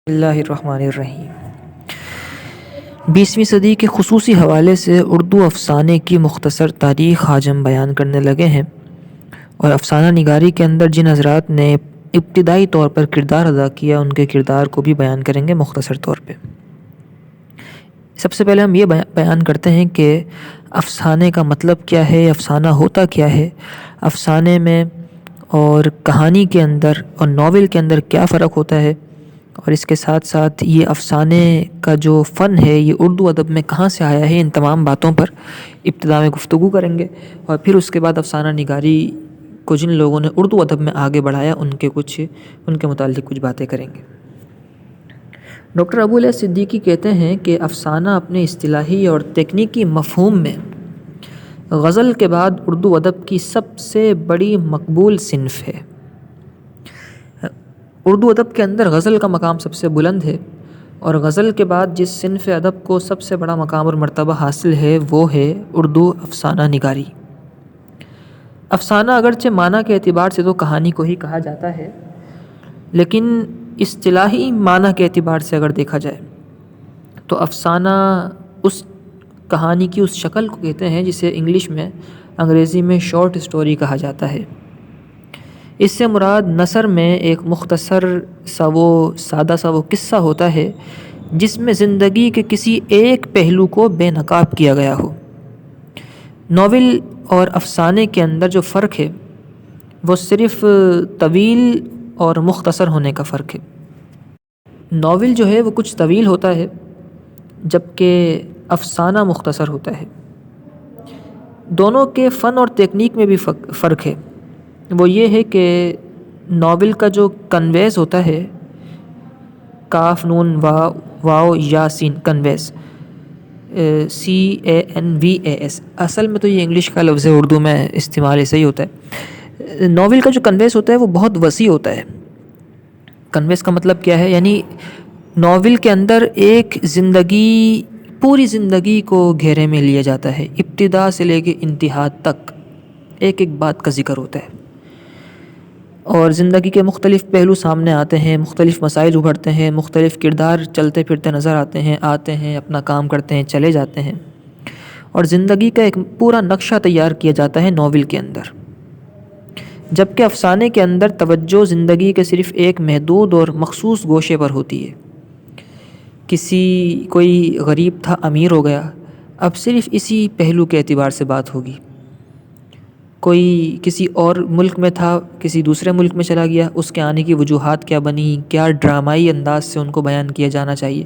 اللہ الرحمن الرحیم۔ 20ویں صدی کے خصوصی حوالے سے اردو افسانے کی مختصر تاریخ آج ہم بیان کرنے لگے ہیں، اور افسانہ نگاری کے اندر جن حضرات نے ابتدائی طور پر کردار ادا کیا ان کے کردار کو بھی بیان کریں گے مختصر طور پہ۔ سب سے پہلے ہم یہ بیان کرتے ہیں کہ افسانے کا مطلب کیا ہے، افسانہ ہوتا کیا ہے، افسانے میں اور کہانی کے اندر اور ناول کے اندر کیا فرق ہوتا ہے، اور اس کے ساتھ ساتھ یہ افسانے کا جو فن ہے یہ اردو ادب میں کہاں سے آیا ہے، ان تمام باتوں پر ابتدا میں گفتگو کریں گے، اور پھر اس کے بعد افسانہ نگاری کو جن لوگوں نے اردو ادب میں آگے بڑھایا ان کے متعلق کچھ باتیں کریں گے۔ ڈاکٹر ابو الیاس صدیقی کہتے ہیں کہ افسانہ اپنے اصطلاحی اور تکنیکی مفہوم میں غزل کے بعد اردو ادب کی سب سے بڑی مقبول صنف ہے۔ اردو ادب کے اندر غزل کا مقام سب سے بلند ہے، اور غزل کے بعد جس صنف ادب کو سب سے بڑا مقام اور مرتبہ حاصل ہے وہ ہے اردو افسانہ نگاری۔ افسانہ اگرچہ معنی کے اعتبار سے تو کہانی کو ہی کہا جاتا ہے، لیکن اصطلاحی معنی کے اعتبار سے اگر دیکھا جائے تو افسانہ اس کہانی کی اس شکل کو کہتے ہیں جسے انگلش میں انگریزی میں شارٹ سٹوری کہا جاتا ہے۔ اس سے مراد نثر میں ایک مختصر سادہ سا وہ قصہ ہوتا ہے جس میں زندگی کے کسی ایک پہلو کو بے نقاب کیا گیا ہو۔ ناول اور افسانے کے اندر جو فرق ہے وہ صرف طویل اور مختصر ہونے کا فرق ہے۔ ناول جو ہے وہ کچھ طویل ہوتا ہے جبکہ افسانہ مختصر ہوتا ہے۔ دونوں کے فن اور تکنیک میں بھی فرق ہے۔ وہ یہ ہے کہ ناول کا جو کنویز ہوتا ہے، کاف نون واو یا سین، کنویز CANVAS، اصل میں تو یہ انگلش کا لفظ ہے، اردو میں استعمال ایسے ہی ہوتا ہے۔ ناول کا جو کنویز ہوتا ہے وہ بہت وسیع ہوتا ہے۔ کنویز کا مطلب کیا ہے، یعنی ناول کے اندر ایک زندگی، پوری زندگی کو گھیرے میں لیا جاتا ہے، ابتدا سے لے کے انتہا تک ایک ایک بات کا ذکر ہوتا ہے، اور زندگی کے مختلف پہلو سامنے آتے ہیں، مختلف مسائل ابھرتے ہیں، مختلف کردار چلتے پھرتے نظر آتے ہیں، اپنا کام کرتے ہیں، چلے جاتے ہیں، اور زندگی کا ایک پورا نقشہ تیار کیا جاتا ہے ناول کے اندر۔ جبکہ افسانے کے اندر توجہ زندگی کے صرف ایک محدود اور مخصوص گوشے پر ہوتی ہے۔ کوئی غریب تھا، امیر ہو گیا، اب صرف اسی پہلو کے اعتبار سے بات ہوگی۔ کوئی کسی اور ملک میں تھا، کسی دوسرے ملک میں چلا گیا، اس کے آنے کی وجوہات کیا بنی، کیا ڈرامائی انداز سے ان کو بیان کیا جانا چاہیے،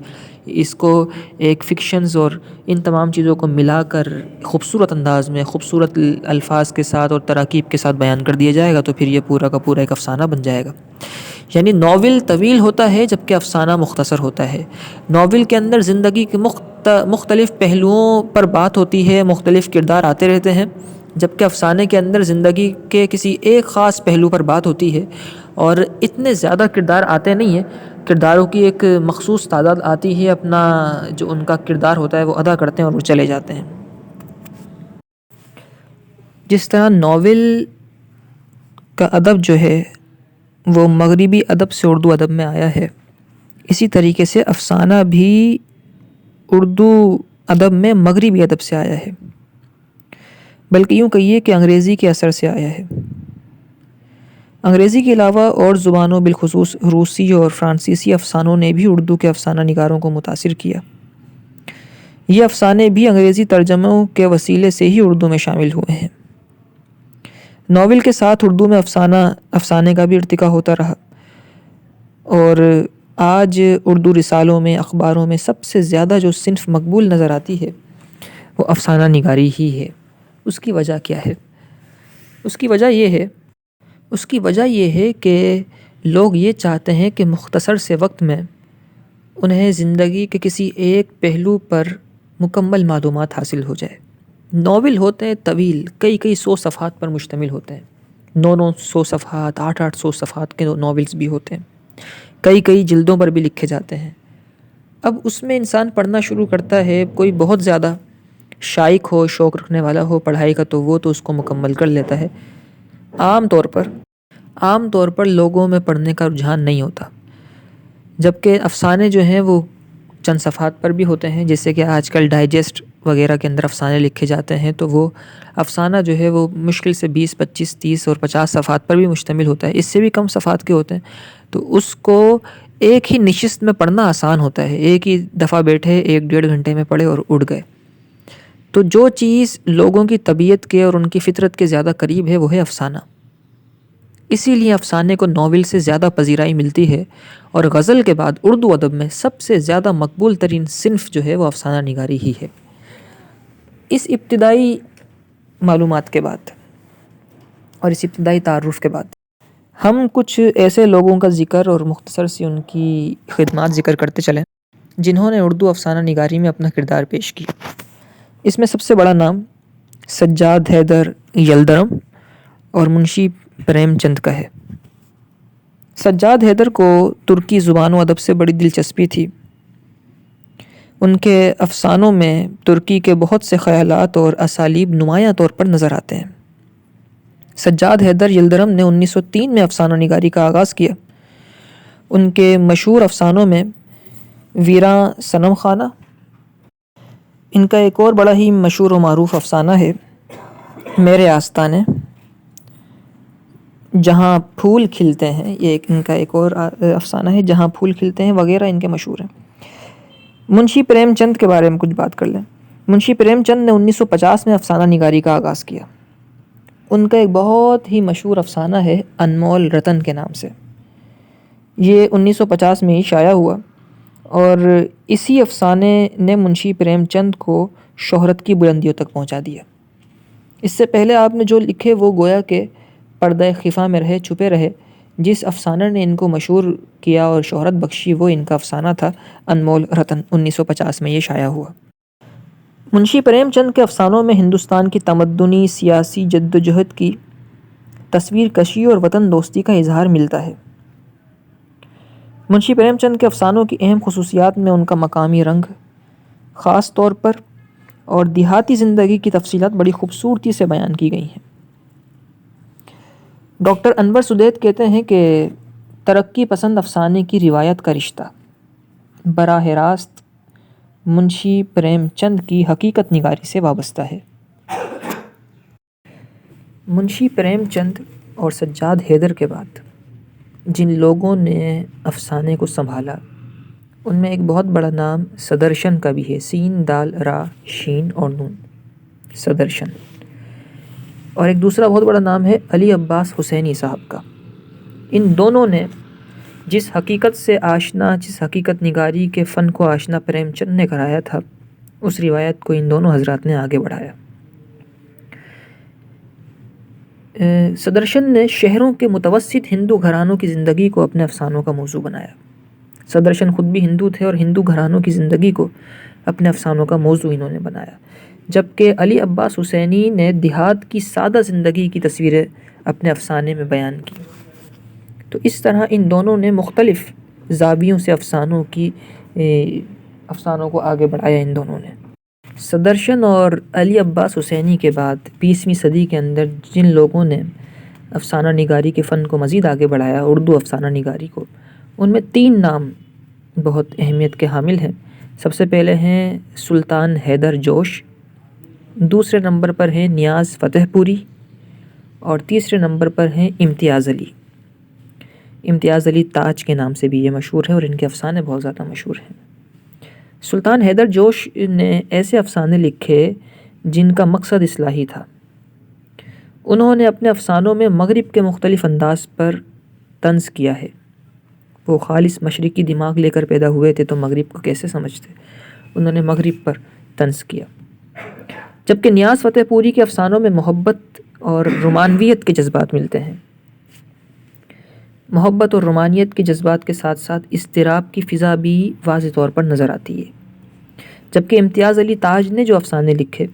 اس کو ایک فکشنز اور ان تمام چیزوں کو ملا کر خوبصورت انداز میں، خوبصورت الفاظ کے ساتھ اور تراکیب کے ساتھ بیان کر دیا جائے گا تو پھر یہ پورا کا پورا ایک افسانہ بن جائے گا۔ یعنی ناول طویل ہوتا ہے جبکہ افسانہ مختصر ہوتا ہے۔ ناول کے اندر زندگی کے مختلف پہلوؤں پر بات ہوتی ہے، مختلف کردار آتے رہتے ہیں، جبکہ افسانے کے اندر زندگی کے کسی ایک خاص پہلو پر بات ہوتی ہے، اور اتنے زیادہ کردار آتے نہیں ہیں، کرداروں کی ایک مخصوص تعداد آتی ہے، اپنا جو ان کا کردار ہوتا ہے وہ ادا کرتے ہیں اور وہ چلے جاتے ہیں۔ جس طرح ناول کا ادب جو ہے وہ مغربی ادب سے اردو ادب میں آیا ہے، اسی طریقے سے افسانہ بھی اردو ادب میں مغربی ادب سے آیا ہے، بلکہ یوں کہیے کہ انگریزی کے اثر سے آیا ہے۔ انگریزی کے علاوہ اور زبانوں بالخصوص روسی اور فرانسیسی افسانوں نے بھی اردو کے افسانہ نگاروں کو متاثر کیا۔ یہ افسانے بھی انگریزی ترجموں کے وسیلے سے ہی اردو میں شامل ہوئے ہیں۔ ناول کے ساتھ اردو میں افسانے کا بھی ارتقا ہوتا رہا، اور آج اردو رسالوں میں، اخباروں میں سب سے زیادہ جو صنف مقبول نظر آتی ہے وہ افسانہ نگاری ہی ہے۔ اس کی وجہ کیا ہے؟ اس کی وجہ یہ ہے کہ لوگ یہ چاہتے ہیں کہ مختصر سے وقت میں انہیں زندگی کے کسی ایک پہلو پر مکمل معلومات حاصل ہو جائے۔ ناول ہوتے ہیں طویل، کئی 100 صفحات پر مشتمل ہوتے ہیں، 900 صفحات، 800 صفحات کے ناولز بھی ہوتے ہیں، کئی جلدوں پر بھی لکھے جاتے ہیں۔ اب اس میں انسان پڑھنا شروع کرتا ہے، کوئی بہت زیادہ شائق ہو، شوق رکھنے والا ہو پڑھائی کا تو وہ تو اس کو مکمل کر لیتا ہے۔ عام طور پر لوگوں میں پڑھنے کا رجحان نہیں ہوتا۔ جبکہ افسانے جو ہیں وہ چند صفحات پر بھی ہوتے ہیں، جیسے کہ آج کل ڈائجسٹ وغیرہ کے اندر افسانے لکھے جاتے ہیں، تو وہ افسانہ جو ہے وہ مشکل سے 20، 25، 30 اور 50 صفحات پر بھی مشتمل ہوتا ہے، اس سے بھی کم صفحات کے ہوتے ہیں، تو اس کو ایک ہی نشست میں پڑھنا آسان ہوتا ہے، ایک ہی دفعہ بیٹھے 1-1.5 گھنٹے میں پڑھے اور اڑ گئے۔ تو جو چیز لوگوں کی طبیعت کے اور ان کی فطرت کے زیادہ قریب ہے وہ ہے افسانہ، اسی لیے افسانے کو ناول سے زیادہ پذیرائی ملتی ہے، اور غزل کے بعد اردو ادب میں سب سے زیادہ مقبول ترین صنف جو ہے وہ افسانہ نگاری ہی ہے۔ اس ابتدائی معلومات کے بعد اور اس ابتدائی تعارف کے بعد ہم کچھ ایسے لوگوں کا ذکر اور مختصر سی ان کی خدمات ذکر کرتے چلیں جنہوں نے اردو افسانہ نگاری میں اپنا کردار پیش کیا۔ اس میں سب سے بڑا نام سجاد حیدر یلدرم اور منشی پریم چند کا ہے۔ سجاد حیدر کو ترکی زبان و ادب سے بڑی دلچسپی تھی، ان کے افسانوں میں ترکی کے بہت سے خیالات اور اسالیب نمایاں طور پر نظر آتے ہیں۔ سجاد حیدر یلدرم نے 1903 میں افسانہ نگاری کا آغاز کیا۔ ان کے مشہور افسانوں میں ویراں صنم خانہ، ان کا ایک اور بڑا ہی مشہور و معروف افسانہ ہے میرے آستانے، جہاں پھول کھلتے ہیں، یہ ان کا ایک اور افسانہ ہے جہاں پھول کھلتے ہیں وغیرہ ان کے مشہور ہیں۔ منشی پریم چند کے بارے میں کچھ بات کر لیں۔ منشی پریم چند نے 1950 میں افسانہ نگاری کا آغاز کیا۔ ان کا ایک بہت ہی مشہور افسانہ ہے انمول رتن کے نام سے، یہ 1950 میں ہی شائع ہوا، اور اسی افسانے نے منشی پریم چند کو شہرت کی بلندیوں تک پہنچا دیا۔ اس سے پہلے آپ نے جو لکھے وہ گویا کہ پردہ خفا میں رہے، چھپے رہے۔ جس افسانہ نے ان کو مشہور کیا اور شہرت بخشی وہ ان کا افسانہ تھا انمول رتن، 1950 میں یہ شائع ہوا۔ منشی پریم چند کے افسانوں میں ہندوستان کی تمدنی سیاسی جدوجہد کی تصویر کشی اور وطن دوستی کا اظہار ملتا ہے۔ منشی پریم چند کے افسانوں کی اہم خصوصیات میں ان کا مقامی رنگ خاص طور پر اور دیہاتی زندگی کی تفصیلات بڑی خوبصورتی سے بیان کی گئی ہیں۔ ڈاکٹر انور سدیت کہتے ہیں کہ ترقی پسند افسانے کی روایت کا رشتہ براہ راست منشی پریم چند کی حقیقت نگاری سے وابستہ ہے۔ منشی پریم چند اور سجاد حیدر کے بعد جن لوگوں نے افسانے کو سنبھالا ان میں ایک بہت بڑا نام سدرشن کا بھی ہے، سین دال را شین اور نون، سدرشن۔ اور ایک دوسرا بہت بڑا نام ہے علی عباس حسینی صاحب کا۔ ان دونوں نے جس حقیقت سے آشنا، جس حقیقت نگاری کے فن کو آشنا پریم چند نے کرایا تھا، اس روایت کو ان دونوں حضرات نے آگے بڑھایا۔ سدرشن نے شہروں کے متوسط ہندو گھرانوں کی زندگی کو اپنے افسانوں کا موضوع بنایا۔ سدرشن خود بھی ہندو تھے اور ہندو گھرانوں کی زندگی کو اپنے افسانوں کا موضوع انہوں نے بنایا، جبکہ علی عباس حسینی نے دیہات کی سادہ زندگی کی تصویریں اپنے افسانے میں بیان کی۔ تو اس طرح ان دونوں نے مختلف زاویوں سے افسانوں کو آگے بڑھایا ان دونوں نے۔ سدرشن اور علی عباس حسینی کے بعد 20ویں صدی کے اندر جن لوگوں نے افسانہ نگاری کے فن کو مزید آگے بڑھایا، اردو افسانہ نگاری کو، ان میں 3 نام بہت اہمیت کے حامل ہیں۔ سب سے پہلے ہیں سلطان حیدر جوش، دوسرے نمبر پر ہیں نیاز فتح پوری، اور تیسرے نمبر پر ہیں امتیاز علی۔ امتیاز علی تاج کے نام سے بھی یہ مشہور ہے اور ان کے افسانے بہت زیادہ مشہور ہیں۔ سلطان حیدر جوش نے ایسے افسانے لکھے جن کا مقصد اصلاحی تھا۔ انہوں نے اپنے افسانوں میں مغرب کے مختلف انداز پر طنز کیا ہے۔ وہ خالص مشرقی دماغ لے کر پیدا ہوئے تھے تو مغرب کو کیسے سمجھتے، انہوں نے مغرب پر طنز کیا۔ جبکہ نیاز فتح پوری کے افسانوں میں محبت اور رومانویت کے جذبات ملتے ہیں۔ محبت اور رومانیت کے جذبات کے ساتھ ساتھ اضطراب کی فضا بھی واضح طور پر نظر آتی ہے۔ جبکہ امتیاز علی تاج نے جو افسانے لکھے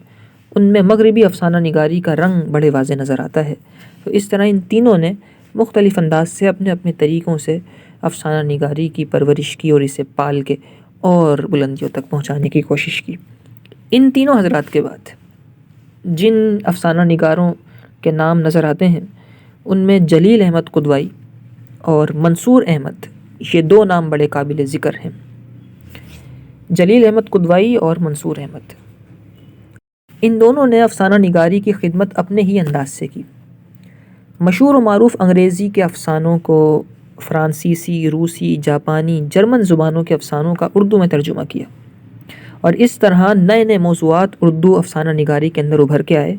ان میں مغربی افسانہ نگاری کا رنگ بڑے واضح نظر آتا ہے۔ تو اس طرح ان تینوں نے مختلف انداز سے اپنے اپنے طریقوں سے افسانہ نگاری کی پرورش کی اور اسے پال کے اور بلندیوں تک پہنچانے کی کوشش کی۔ ان تینوں حضرات کے بعد جن افسانہ نگاروں کے نام نظر آتے ہیں ان میں جلیل احمد قدوائی اور منصور احمد یہ دو نام بڑے قابل ذکر ہیں، جلیل احمد قدوائی اور منصور احمد۔ ان دونوں نے افسانہ نگاری کی خدمت اپنے ہی انداز سے کی۔ مشہور و معروف انگریزی کے افسانوں کو فرانسیسی، روسی، جاپانی، جرمن زبانوں کے افسانوں کا اردو میں ترجمہ کیا، اور اس طرح نئے نئے موضوعات اردو افسانہ نگاری کے اندر ابھر کے آئے،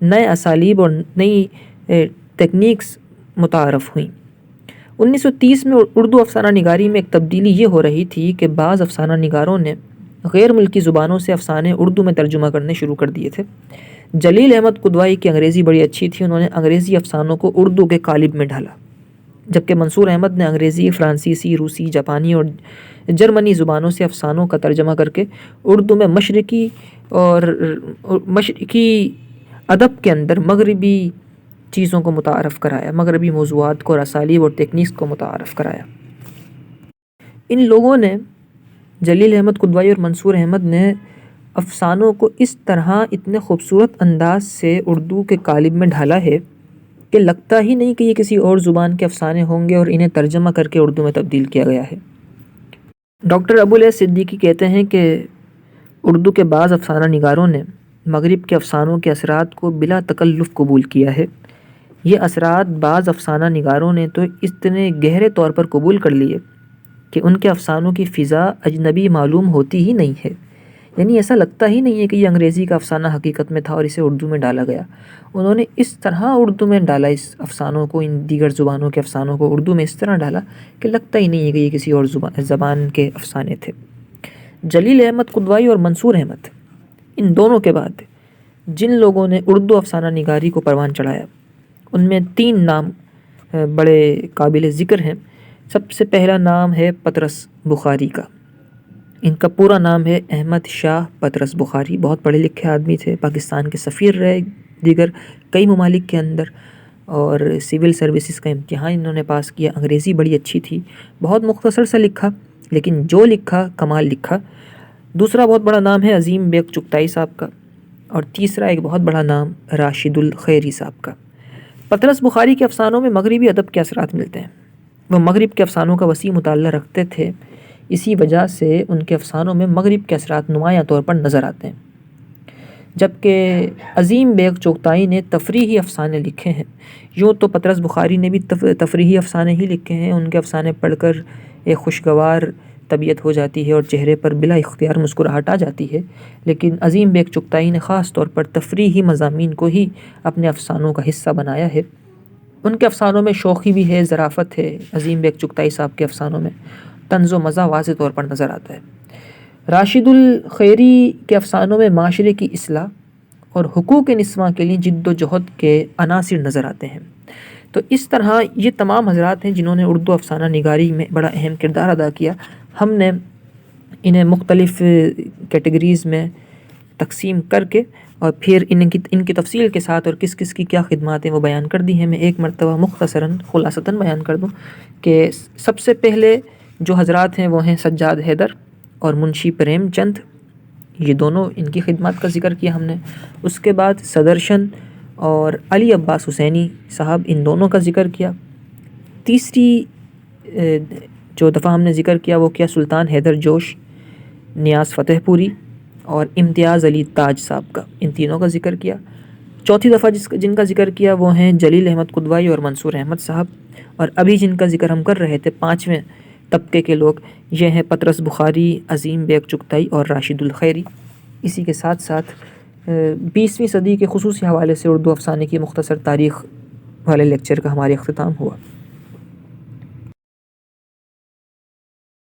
نئے اسالیب اور نئی ٹیکنیکس متعارف ہوئیں۔ 1930 میں اردو افسانہ نگاری میں ایک تبدیلی یہ ہو رہی تھی کہ بعض افسانہ نگاروں نے غیر ملکی زبانوں سے افسانے اردو میں ترجمہ کرنے شروع کر دیے تھے۔ جلیل احمد قدوائی کی انگریزی بڑی اچھی تھی، انہوں نے انگریزی افسانوں کو اردو کے قالب میں ڈھالا، جبکہ منصور احمد نے انگریزی، فرانسیسی، روسی، جاپانی اور جرمنی زبانوں سے افسانوں کا ترجمہ کر کے اردو میں مشرقی ادب کے اندر مغربی چیزوں کو متعارف کرایا، مغربی موضوعات کو اور اسالیب اور ٹیکنیکس کو متعارف کرایا۔ ان لوگوں نے، جلیل احمد قدوائی اور منصور احمد نے، افسانوں کو اس طرح اتنے خوبصورت انداز سے اردو کے قالب میں ڈھالا ہے کہ لگتا ہی نہیں کہ یہ کسی اور زبان کے افسانے ہوں گے، اور انہیں ترجمہ کر کے اردو میں تبدیل کیا گیا ہے۔ ڈاکٹر ابوالعز صدیقی کہتے ہیں کہ اردو کے بعض افسانہ نگاروں نے مغرب کے افسانوں کے اثرات کو بلا تکلف قبول کیا ہے۔ یہ اثرات بعض افسانہ نگاروں نے تو اتنے گہرے طور پر قبول کر لیے کہ ان کے افسانوں کی فضا اجنبی معلوم ہوتی ہی نہیں ہے، یعنی ایسا لگتا ہی نہیں ہے کہ یہ انگریزی کا افسانہ حقیقت میں تھا اور اسے اردو میں ڈالا گیا۔ انہوں نے اس طرح اردو میں ڈالا اس افسانوں کو، ان دیگر زبانوں کے افسانوں کو اردو میں اس طرح ڈالا کہ لگتا ہی نہیں ہے کہ یہ کسی اور زبان کے افسانے تھے۔ جلیل احمد قدوائی اور منصور احمد، ان دونوں کے بعد جن لوگوں نے اردو افسانہ نگاری کو پروان چڑھایا، ان میں 3 نام بڑے قابل ذکر ہیں۔ سب سے پہلا نام ہے پطرس بخاری کا۔ ان کا پورا نام ہے احمد شاہ پطرس بخاری، بہت پڑھے لکھے آدمی تھے، پاکستان کے سفیر رہے دیگر کئی ممالک کے اندر، اور سول سروسز کا امتحان انہوں نے پاس کیا۔ انگریزی بڑی اچھی تھی، بہت مختصر سا لکھا، لیکن جو لکھا کمال لکھا۔ دوسرا بہت بڑا نام ہے عظیم بیگ چغتائی صاحب کا، اور تیسرا ایک بہت بڑا نام راشد الخیری صاحب کا۔ پطرس بخاری کے افسانوں میں مغربی ادب کے اثرات ملتے ہیں، وہ مغرب کے افسانوں کا وسیع مطالعہ رکھتے تھے، اسی وجہ سے ان کے افسانوں میں مغرب کے اثرات نمایاں طور پر نظر آتے ہیں۔ جبکہ عظیم بیگ چغتائی نے تفریحی افسانے لکھے ہیں۔ یوں تو پطرس بخاری نے بھی تفریحی افسانے ہی لکھے ہیں، ان کے افسانے پڑھ کر ایک خوشگوار طبیعت ہو جاتی ہے اور چہرے پر بلا اختیار مسکراہٹ آ جاتی ہے، لیکن عظیم بیگ چغتائی نے خاص طور پر تفریحی مضامین کو ہی اپنے افسانوں کا حصہ بنایا ہے۔ ان کے افسانوں میں شوخی بھی ہے، ظرافت ہے۔ عظیم بیگ چغتائی صاحب کے افسانوں میں طنز و مزاح واضح طور پر نظر آتا ہے۔ راشد الخیری کے افسانوں میں معاشرے کی اصلاح اور حقوق نسواں کے لیے جد و جہد کے عناصر نظر آتے ہیں۔ تو اس طرح یہ تمام حضرات ہیں جنہوں نے اردو افسانہ نگاری میں بڑا اہم کردار ادا کیا۔ ہم نے انہیں مختلف کیٹیگریز میں تقسیم کر کے اور پھر ان کی تفصیل کے ساتھ اور کس کس کی کیا خدمات ہیں وہ بیان کر دی ہیں۔ میں ایک مرتبہ مختصراً خلاصتاً بیان کر دوں کہ سب سے پہلے جو حضرات ہیں وہ ہیں سجاد حیدر اور منشی پریم چند، یہ دونوں ان کی خدمات کا ذکر کیا ہم نے۔ اس کے بعد صدرشن اور علی عباس حسینی صاحب، ان دونوں کا ذکر کیا۔ تیسری جو دفعہ ہم نے ذکر کیا وہ کیا سلطان حیدر جوش، نیاز فتح پوری اور امتیاز علی تاج صاحب کا، ان تینوں کا ذکر کیا۔ چوتھی دفعہ جن کا ذکر کیا وہ ہیں جلیل احمد قدوائی اور منصور احمد صاحب، اور ابھی جن کا ذکر ہم کر رہے تھے 5ویں طبقے کے لوگ، یہ ہیں پطرس بخاری، عظیم بیگ چغتائی اور راشد الخیری۔ اسی کے ساتھ ساتھ 20ویں صدی کے خصوصی حوالے سے اردو افسانے کی مختصر تاریخ والے لیکچر کا ہمارے اختتام ہوا۔